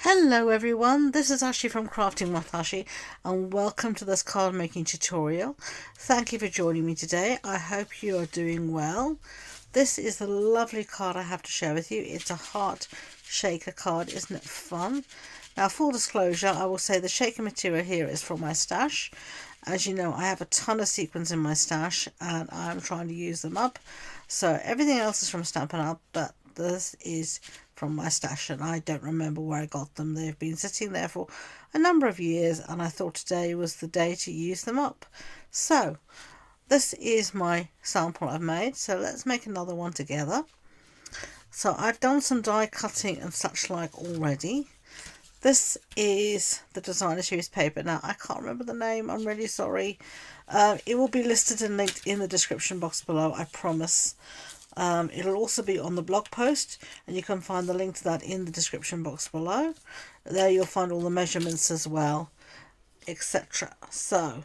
Hello everyone, this is Ashee from Crafting with Ashee and welcome to this card making tutorial. Thank you for joining me today. I hope you are doing well. This is the lovely card I have to share with you. It's a heart shaker card, isn't it fun? Now, full disclosure, I will say the shaker material here is from my stash. As you know, I have a ton of sequins in my stash and I'm trying to use them up. So everything else is from Stampin' Up, but this is from my stash and I don't remember where I got them. They've been sitting there for a number of years and I thought today was the day to use them up. So this is my sample I've made, so let's make another one together. So I've done some die cutting and such like already. This is the designer series paper. Now I can't remember the name, I'm really sorry. It will be listed and linked in the description box below, I promise. It'll also be on the blog post and you can find the link to that in the description box below. There you'll find all the measurements as well, etc. So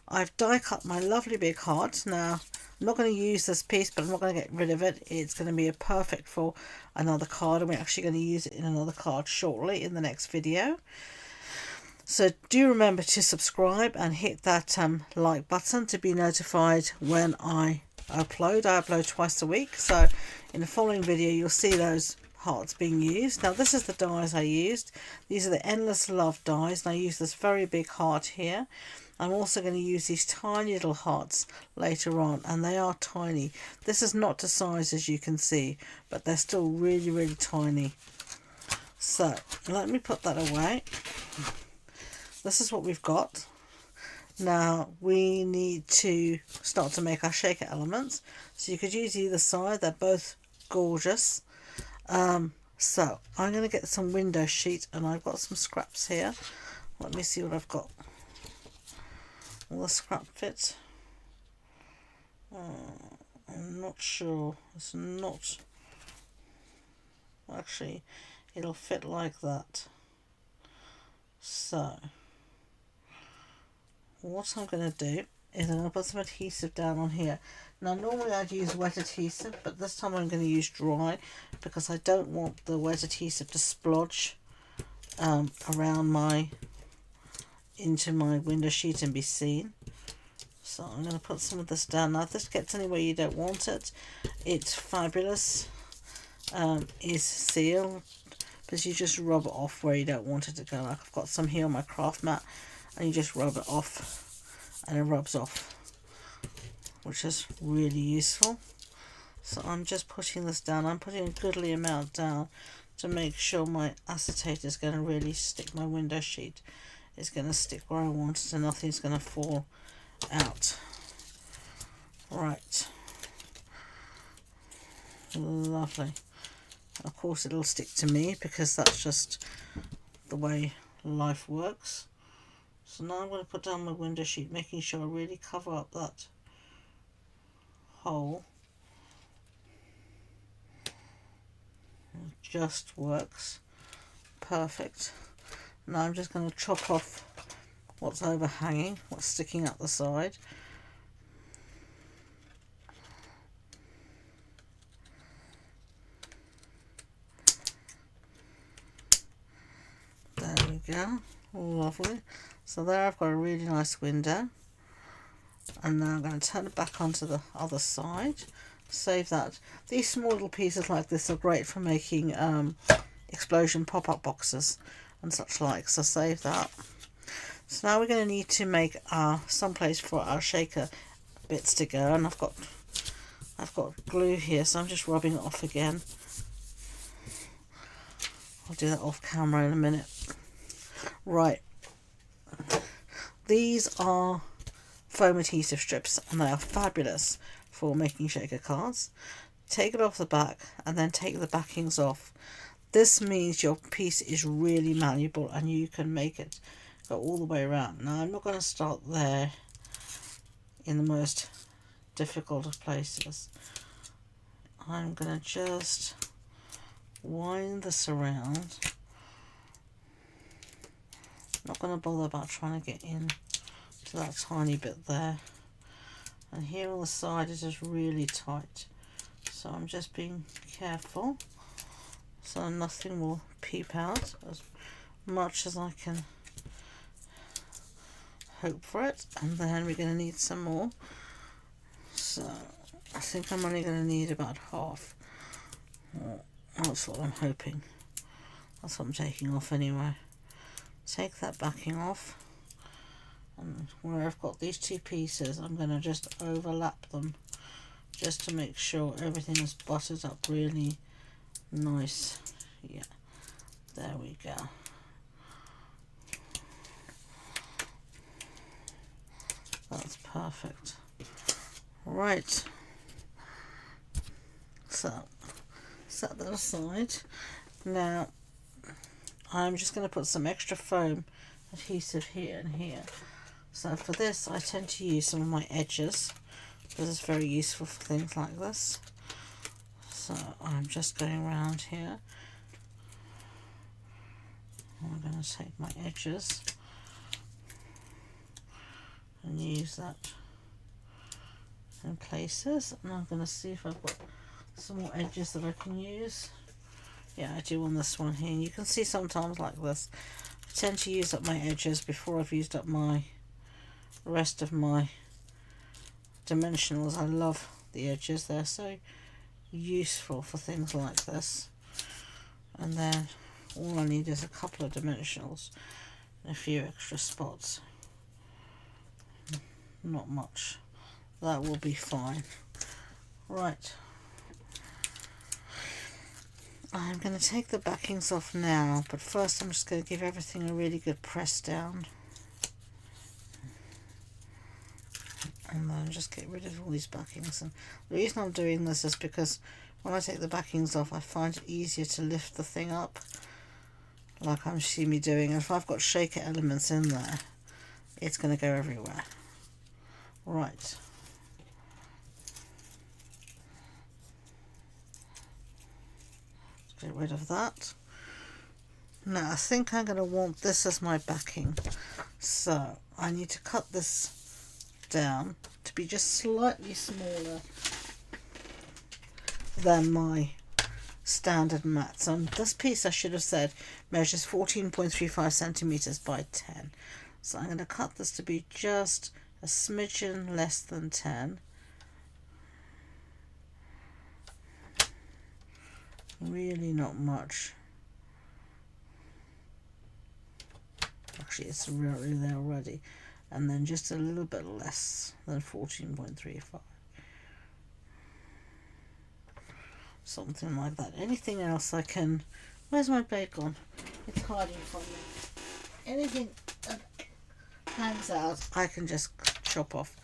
I've die cut my lovely big heart. Now I'm not going to use this piece, but I'm not going to get rid of it. It's going to be a perfect for another card and we're actually going to use it in another card shortly in the next video. So do remember to subscribe and hit that like button to be notified when I upload. I upload twice a week, so in the following video you'll see those hearts being used. Now this is the dies I used. These are the Endless Love dies and I use this very big heart here. I'm also going to use these tiny little hearts later on and they are tiny. This is not to size as you can see, but they're still really tiny. So let me put that away. This is what we've got. Now we need to start to make our shaker elements. So you could use either side, they're both gorgeous. So I'm going to get some window sheet and I've got some scraps here. Let me see what I've got. Will the scrap fit? I'm not sure. It's not. Actually, it'll fit like that. So what I'm going to do is I'm going to put some adhesive down on here. Now normally I'd use wet adhesive, but this time I'm going to use dry because I don't want the wet adhesive to splodge around into my window sheet and be seen. So I'm going to put some of this down. Now if this gets anywhere you don't want it, it's fabulous. Is sealed, because you just rub it off where you don't want it to go. Like I've got some here on my craft mat and you just rub it off and it rubs off, which is really useful. So I'm just putting this down. I'm putting a goodly amount down to make sure my acetate is going to really stick. My window sheet is going to stick where I want it and nothing's going to fall out. Right, lovely. Of course it'll stick to me because that's just the way life works. So now I'm going to put down my window sheet, making sure I really cover up that hole. It just works perfect. Now I'm just going to chop off what's overhanging, what's sticking up the side. There we go, lovely. So there I've got a really nice window. And now I'm going to turn it back onto the other side. Save that. These small little pieces like this are great for making explosion pop-up boxes and such like, so save that. So now we're going to need to make some place for our shaker bits to go, and I've got glue here, so I'm just rubbing it off again. I'll do that off camera in a minute. Right, these are foam adhesive strips and they are fabulous for making shaker cards. Take it off the back and then take the backings off. This means your piece is really malleable and you can make it go all the way around. Now I'm not going to start there in the most difficult of places. I'm going to just wind this around. Not going to bother about trying to get in to that tiny bit there. And here on the side it is really tight. So I'm just being careful so nothing will peep out, as much as I can hope for it. And then we're going to need some more, so I think I'm only going to need about half. That's what I'm hoping. That's what I'm taking off anyway. Take that backing off, and where I've got these two pieces, I'm going to just overlap them just to make sure everything is buttered up really nice. Yeah, there we go. That's perfect. Right, so set that aside. Now I'm just going to put some extra foam adhesive here and here. So for this I tend to use some of my edges because it's very useful for things like this. So I'm just going around here. I'm going to take my edges and use that in places, and I'm going to see if I've got some more edges that I can use. Yeah, I do on this one here. You can see sometimes like this, I tend to use up my edges before I've used up my rest of my dimensionals. I love the edges, they're so useful for things like this. And then all I need is a couple of dimensionals and a few extra spots. Not much. That will be fine. Right. I'm going to take the backings off now, but first I'm just going to give everything a really good press down. And then just get rid of all these backings. And the reason I'm doing this is because when I take the backings off, I find it easier to lift the thing up, like I'm see me doing. And if I've got shaker elements in there, it's going to go everywhere. Right. Get rid of that. Now I think I'm going to want this as my backing, so I need to cut this down to be just slightly smaller than my standard mat. So this piece, I should have said, measures 14.35 centimeters by 10. So I'm going to cut this to be just a smidgen less than 10. Really not much. Actually, it's really there already. And then just a little bit less than 14.35. Something like that. Anything else I can... Where's my blade gone? It's hiding from me. Anything that hangs out, I can just chop off.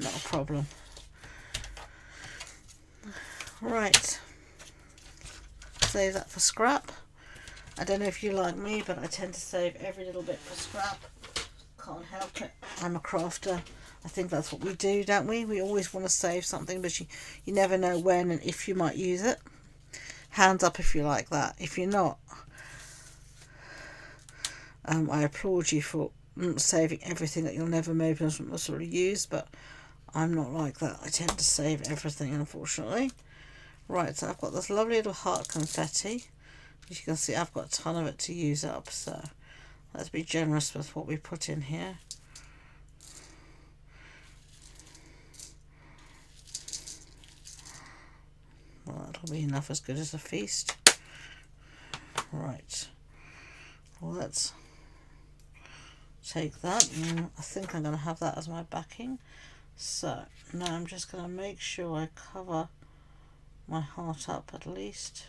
Not a problem. Right. Save that for scrap. I don't know if you like me, but I tend to save every little bit for scrap. Can't help it. I'm a crafter. I think that's what we do, don't we? We always want to save something, but you never know when and if you might use it. Hands up if you like that. If you're not, I applaud you for saving everything that you'll never maybe necessarily use, but I'm not like that. I tend to save everything, unfortunately. Right, so I've got this lovely little heart confetti. As you can see, I've got a ton of it to use up, so let's be generous with what we put in here. Well, that'll be enough, as good as a feast. Right, well, let's take that, and I think I'm going to have that as my backing. So now I'm just going to make sure I cover my heart up at least.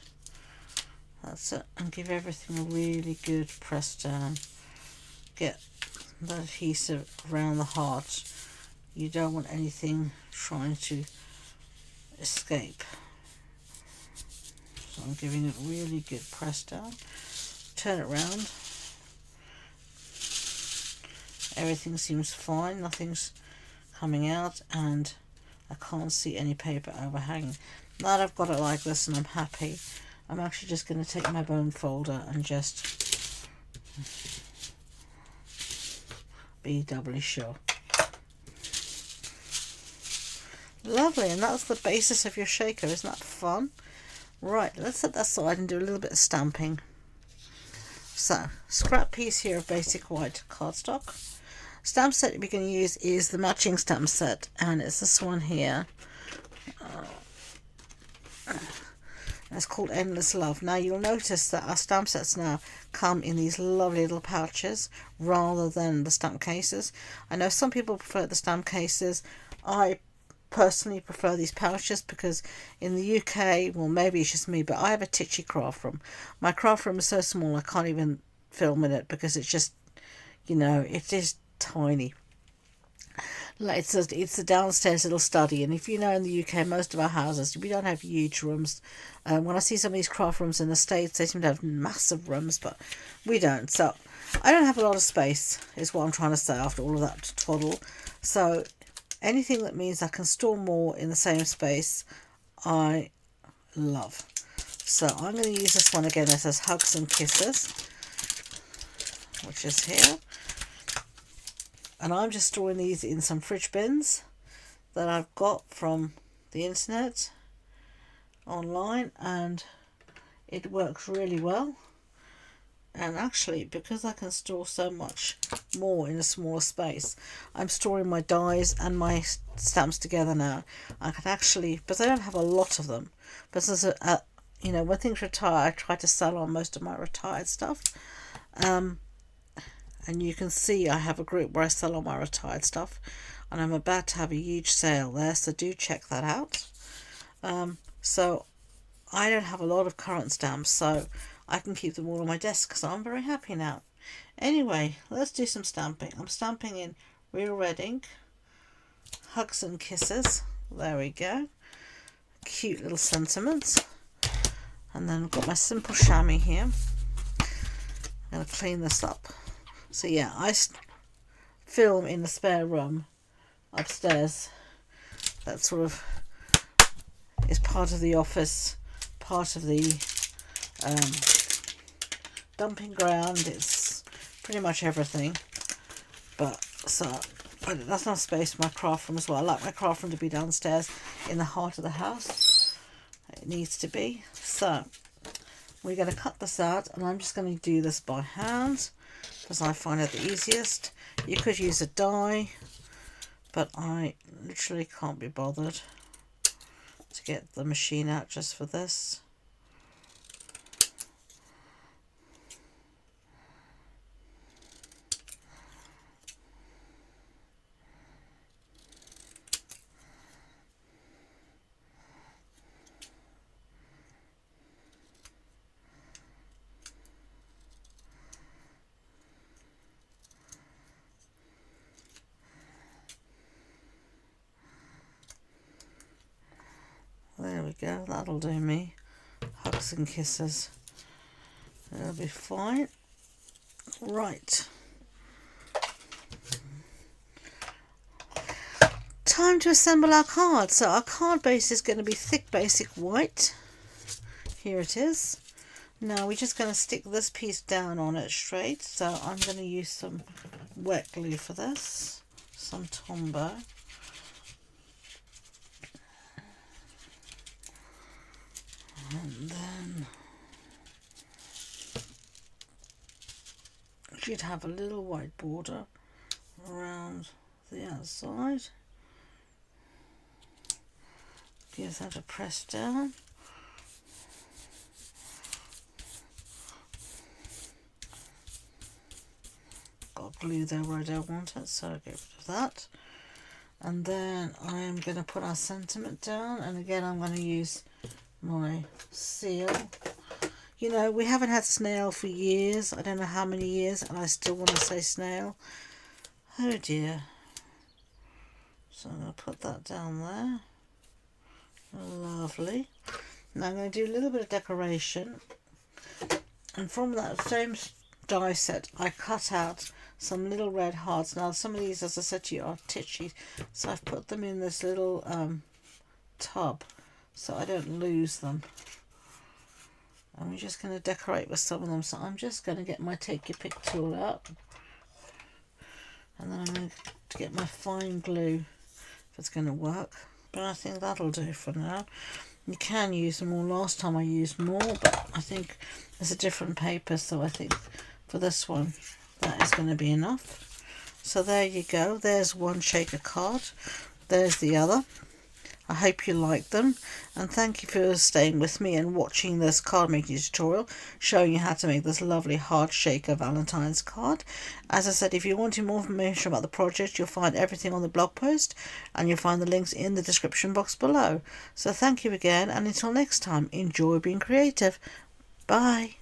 That's it, and give everything a really good press down. Get the adhesive around the heart. You don't want anything trying to escape. So I'm giving it a really good press down. Turn it around. Everything seems fine, nothing's coming out, and I can't see any paper overhanging. Now that I've got it like this and I'm happy, I'm actually just going to take my bone folder and just be doubly sure. Lovely, and that's the basis of your shaker. Isn't that fun? Right, let's set that aside and do a little bit of stamping. So, scrap piece here of basic white cardstock. Stamp set we're going to use is the matching stamp set, and it's this one here. It's called Endless Love. Now you'll notice that our stamp sets now come in these lovely little pouches rather than the stamp cases. I know some people prefer the stamp cases. I personally prefer these pouches because in the UK, well, maybe it's just me, but I have a titchy craft room. My craft room is so small I can't even film in it because it's just, it is tiny. Like it's a downstairs little study, and if you know, in the UK, most of our houses, we don't have huge rooms. When I see some of these craft rooms in the States, they seem to have massive rooms, but we don't. So I don't have a lot of space, is what I'm trying to say after all of that twaddle. So anything that means I can store more in the same space, I love. So I'm going to use this one again that says Hugs and Kisses, which is here. And I'm just storing these in some fridge bins that I've got from the internet online, and it works really well. And actually, because I can store so much more in a smaller space, I'm storing my dies and my stamps together now. I can actually, but I don't have a lot of them. But as when things retire, I try to sell on most of my retired stuff. And you can see I have a group where I sell all my retired stuff, and I'm about to have a huge sale there, so do check that out. So I don't have a lot of current stamps, so I can keep them all on my desk, so I'm very happy now. Anyway, let's do some stamping. I'm stamping in Real Red ink, Hugs and Kisses, there we go, cute little sentiments, and then I've got my simple chamois here. I'm going to clean this up. So yeah, I film in the spare room upstairs. That sort of is part of the office, part of the dumping ground. It's pretty much everything. But so that's not space for my craft room as well. I like my craft room to be downstairs in the heart of the house. It needs to be. So we're going to cut this out, and I'm just going to do this by hand because I find it the easiest. You could use a die, but I literally can't be bothered to get the machine out just for this. There we go, that'll do me. Hugs and Kisses. That'll be fine. Right. Time to assemble our card. So our card base is going to be thick basic white. Here it is. Now we're just going to stick this piece down on it straight. So I'm going to use some wet glue for this. Some Tombow. And then it should have a little white border around the outside. Give that a press down. Got glue there where I don't want it, so I'll get rid of that. And then I'm going to put our sentiment down, and again I'm going to use my seal. You know, we haven't had snail for years. I don't know how many years, and I still want to say snail. Oh dear. So I'm going to put that down there. Lovely. Now I'm going to do a little bit of decoration. And from that same die set, I cut out some little red hearts. Now some of these, as I said to you, are titchy. So I've put them in this little tub, so I don't lose them. And we're just going to decorate with some of them. So I'm just going to get my take your pick tool out, and then I'm going to get my fine glue if it's going to work. But I think that'll do for now. You can use more. Last time I used more, but I think it's a different paper, so I think for this one that is going to be enough. So there you go. There's one shaker card. There's the other. I hope you like them, and thank you for staying with me and watching this card making tutorial showing you how to make this lovely hard shaker Valentine's card. As I said, if you wanted more information about the project, you'll find everything on the blog post, and you'll find the links in the description box below. So thank you again, and until next time, enjoy being creative. Bye.